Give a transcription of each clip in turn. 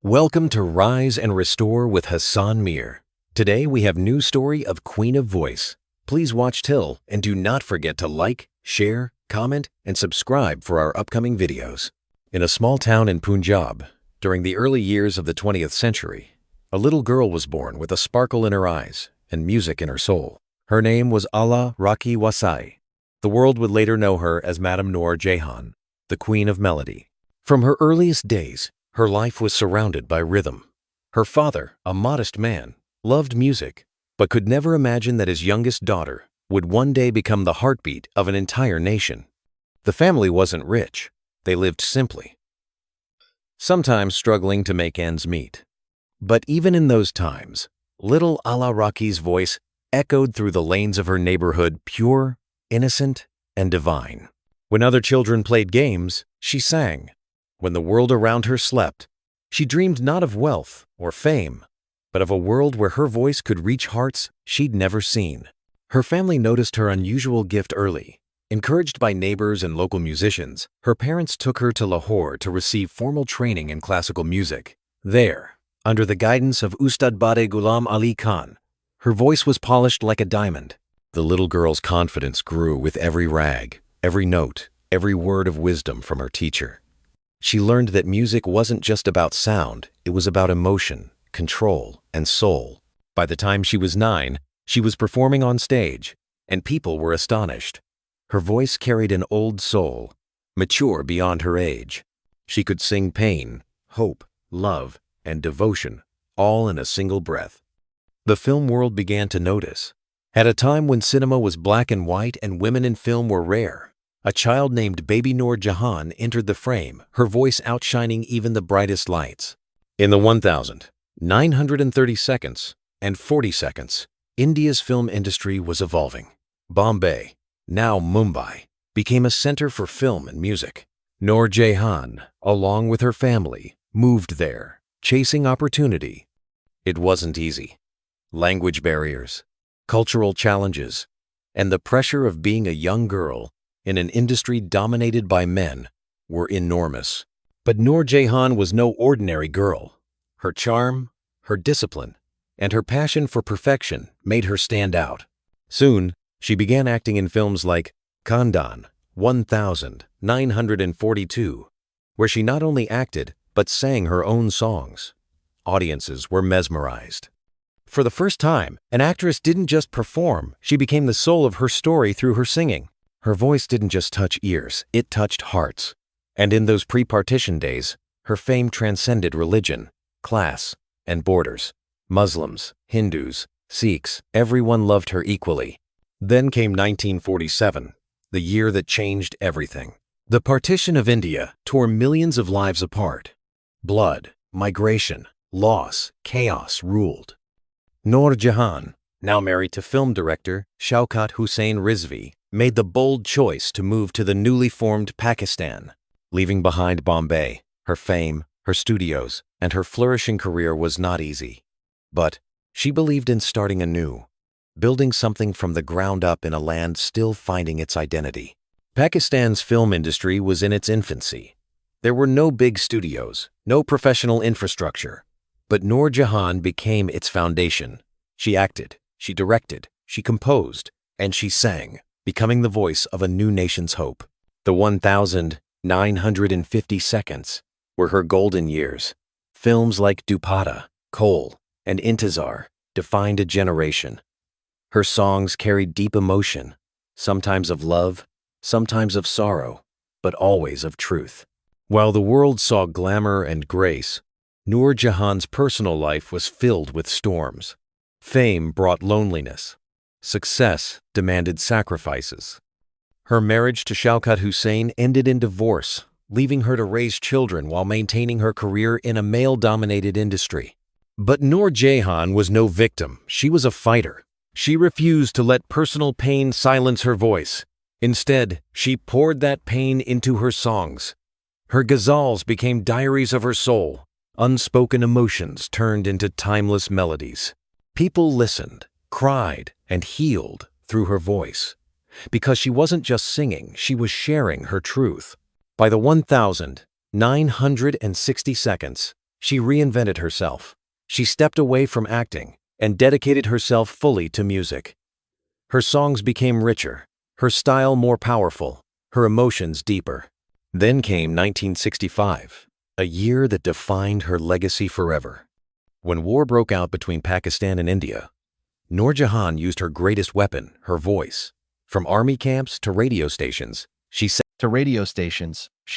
Welcome to Rise and Restore with Hassan Mir. Today we have new story of Queen of Voice. Please watch till and do not forget to like, share, comment, and subscribe for our upcoming videos. In a small town in Punjab, during the early years of the 20th century, a little girl was born with a sparkle in her eyes and music in her soul. Her name was Allah Raki Wasai. The world would later know her as Madam Noor Jehan, the Queen of Melody. From her earliest days, her life was surrounded by rhythm. Her father, a modest man, loved music, but could never imagine that his youngest daughter would one day become the heartbeat of an entire nation. The family wasn't rich. They lived simply, sometimes struggling to make ends meet. But even in those times, little Allah Raki's voice echoed through the lanes of her neighborhood, pure, innocent, and divine. When other children played games, she sang. When the world around her slept, she dreamed not of wealth or fame, but of a world where her voice could reach hearts she'd never seen. Her family noticed her unusual gift early. Encouraged by neighbors and local musicians, her parents took her to Lahore to receive formal training in classical music. There, under the guidance of Ustad Bade Ghulam Ali Khan, her voice was polished like a diamond. The little girl's confidence grew with every rag, every note, every word of wisdom from her teacher. She learned that music wasn't just about sound, it was about emotion, control, and soul. By the time she was 9, she was performing on stage, and people were astonished. Her voice carried an old soul, mature beyond her age. She could sing pain, hope, love, and devotion, all in a single breath. The film world began to notice. At a time when cinema was black and white and women in film were rare, a child named Baby Noor Jahan entered the frame, her voice outshining even the brightest lights. In the 1,930 seconds and 40 seconds, India's film industry was evolving. Bombay, now Mumbai, became a center for film and music. Noor Jehan, along with her family, moved there, chasing opportunity. It wasn't easy. Language barriers, cultural challenges, and the pressure of being a young girl in an industry dominated by men were enormous. But Noor Jehan was no ordinary girl. Her charm, her discipline, and her passion for perfection made her stand out. Soon, she began acting in films like Khandan 1942, where she not only acted but sang her own songs. Audiences were mesmerized. For the first time, an actress didn't just perform, she became the soul of her story through her singing. Her voice didn't just touch ears, it touched hearts. And in those pre-partition days, her fame transcended religion, class, and borders. Muslims, Hindus, Sikhs, everyone loved her equally. Then came 1947, the year that changed everything. The partition of India tore millions of lives apart. Blood, migration, loss, chaos ruled. Noor Jehan, now married to film director Shaukat Hussain Rizvi, made the bold choice to move to the newly formed Pakistan. Leaving behind Bombay, her fame, her studios, and her flourishing career was not easy. But she believed in starting anew, building something from the ground up in a land still finding its identity. Pakistan's film industry was in its infancy. There were no big studios, no professional infrastructure. But Noor Jehan became its foundation. She acted, she directed, she composed, and she sang, becoming the voice of a new nation's hope. The 1,950 seconds were her golden years. Films like Dupatta, Kol, and Intizar defined a generation. Her songs carried deep emotion, sometimes of love, sometimes of sorrow, but always of truth. While the world saw glamour and grace, Noor Jehan's personal life was filled with storms. Fame brought loneliness. Success demanded sacrifices. Her marriage to Shaukat Hussain ended in divorce, leaving her to raise children while maintaining her career in a male-dominated industry. But Noor Jehan was no victim. She was a fighter. She refused to let personal pain silence her voice. Instead, she poured that pain into her songs. Her ghazals became diaries of her soul. Unspoken emotions turned into timeless melodies. People listened, cried, and healed through her voice. Because she wasn't just singing, she was sharing her truth. By the 1,960 seconds, She reinvented herself. She stepped away from acting and dedicated herself fully to music. Her songs became richer, her style more powerful, her emotions deeper. Then came 1965, a year that defined her legacy forever. When war broke out between Pakistan and India, Noor Jehan used her greatest weapon, her voice. From army camps to radio stations, she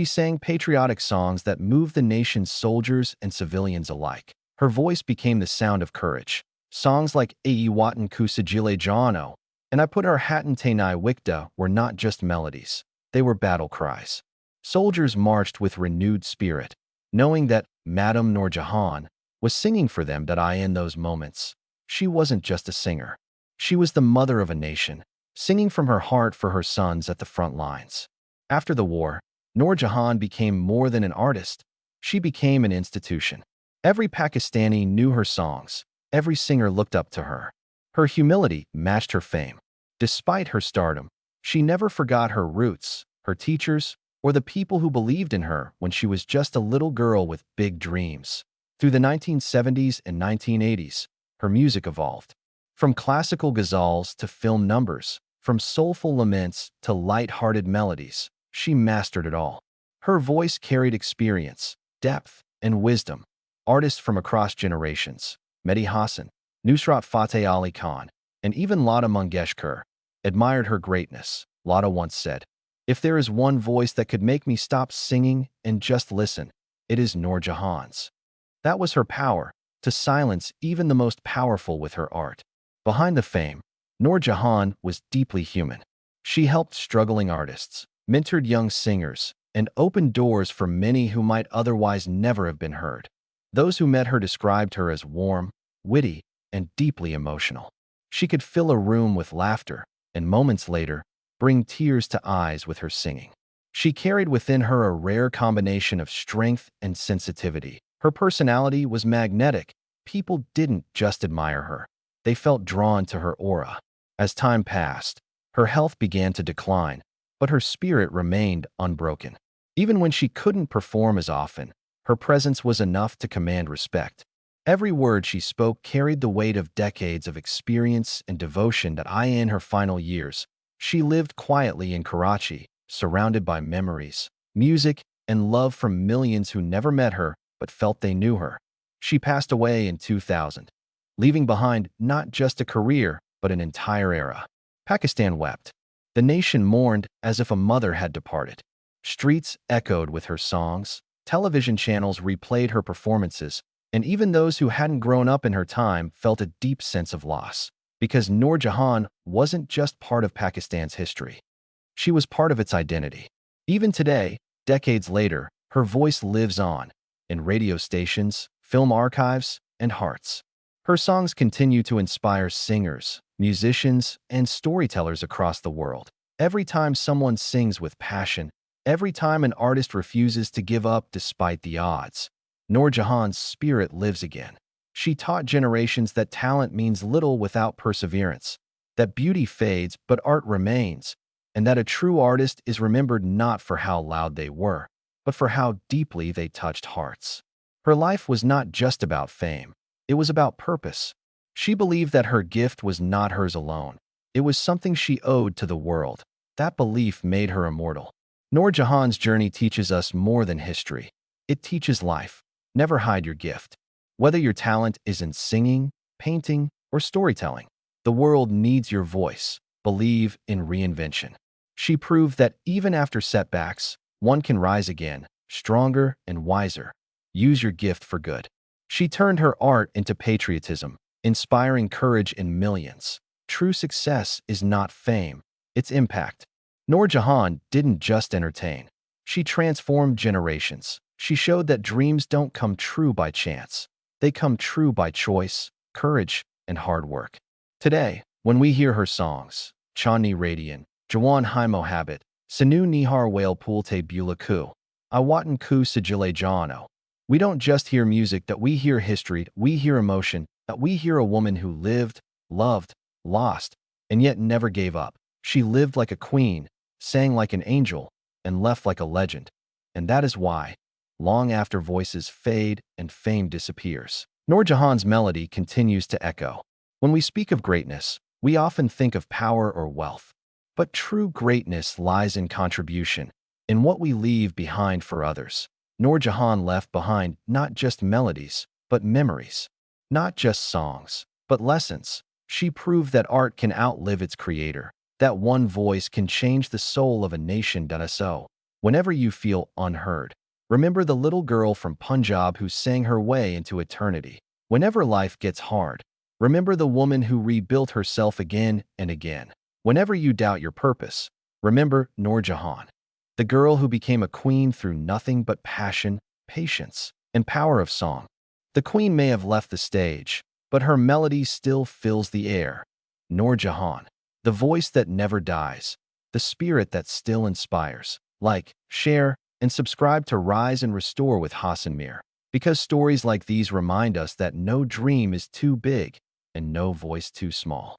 sang patriotic songs that moved the nation's soldiers and civilians alike. Her voice became the sound of courage. Songs like Ayi Watan Ku Sajile Jano and I Put Our Hat in Tanai Wikda were not just melodies. They were battle cries. Soldiers marched with renewed spirit, knowing that Madam Noor Jehan was singing for them that in those moments. She wasn't just a singer. She was the mother of a nation, singing from her heart for her sons at the front lines. After the war, Noor Jehan became more than an artist. She became an institution. Every Pakistani knew her songs. Every singer looked up to her. Her humility matched her fame. Despite her stardom, she never forgot her roots, her teachers, or the people who believed in her when she was just a little girl with big dreams. Through the 1970s and 1980s, her music evolved. From classical ghazals to film numbers, from soulful laments to light-hearted melodies, she mastered it all. Her voice carried experience, depth, and wisdom. Artists from across generations, Mehdi Hassan, Nusrat Fateh Ali Khan, and even Lata Mangeshkar, admired her greatness. Lata once said, "If there is one voice that could make me stop singing and just listen, it is Noor Jehan's." That was her power, to silence even the most powerful with her art. Behind the fame, Noor Jehan was deeply human. She helped struggling artists, mentored young singers, and opened doors for many who might otherwise never have been heard. Those who met her described her as warm, witty, and deeply emotional. She could fill a room with laughter, and moments later, bring tears to eyes with her singing. She carried within her a rare combination of strength and sensitivity. Her personality was magnetic. People didn't just admire her. They felt drawn to her aura. As time passed, her health began to decline, but her spirit remained unbroken. Even when she couldn't perform as often, her presence was enough to command respect. Every word she spoke carried the weight of decades of experience and devotion that in her final years, she lived quietly in Karachi, surrounded by memories, music, and love from millions who never met her but felt they knew her. She passed away in 2000, leaving behind not just a career, but an entire era. Pakistan wept. The nation mourned as if a mother had departed. Streets echoed with her songs, television channels replayed her performances, and even those who hadn't grown up in her time felt a deep sense of loss. Because Noor Jehan wasn't just part of Pakistan's history. She was part of its identity. Even today, decades later, her voice lives on, in radio stations, film archives, and hearts. Her songs continue to inspire singers, musicians, and storytellers across the world. Every time someone sings with passion, every time an artist refuses to give up despite the odds, Noor Jehan's spirit lives again. She taught generations that talent means little without perseverance, that beauty fades but art remains, and that a true artist is remembered not for how loud they were, but for how deeply they touched hearts. Her life was not just about fame. It was about purpose. She believed that her gift was not hers alone. It was something she owed to the world. That belief made her immortal. Noor Jehan's journey teaches us more than history. It teaches life. Never hide your gift. Whether your talent is in singing, painting, or storytelling, the world needs your voice. Believe in reinvention. She proved that even after setbacks, one can rise again, stronger and wiser. Use your gift for good. She turned her art into patriotism, inspiring courage in millions. True success is not fame, it's impact. Noor Jehan didn't just entertain. She transformed generations. She showed that dreams don't come true by chance. They come true by choice, courage, and hard work. Today, when we hear her songs, Chandni Radian, Jawan Hai Mohabbat, Sanu Nihar Whale Pulte Bulaku, Awatan Ku Sajile Jano, we don't just hear music, that we hear history, we hear emotion, that we hear a woman who lived, loved, lost, and yet never gave up. She lived like a queen, sang like an angel, and left like a legend. And that is why long after voices fade and fame disappears. Noor Jahan's melody continues to echo. When we speak of greatness, we often think of power or wealth. But true greatness lies in contribution, in what we leave behind for others. Noor Jahan left behind not just melodies, but memories. Not just songs, but lessons. She proved that art can outlive its creator, that one voice can change the soul of a nation. So, whenever you feel unheard, remember the little girl from Punjab who sang her way into eternity. Whenever life gets hard, remember the woman who rebuilt herself again and again. Whenever you doubt your purpose, remember Noor Jahan, the girl who became a queen through nothing but passion, patience, and power of song. The queen may have left the stage, but her melody still fills the air. Noor Jahan, the voice that never dies, the spirit that still inspires. Like, share, and subscribe to Rise and Restore with Hassan, because stories like these remind us that no dream is too big and no voice too small.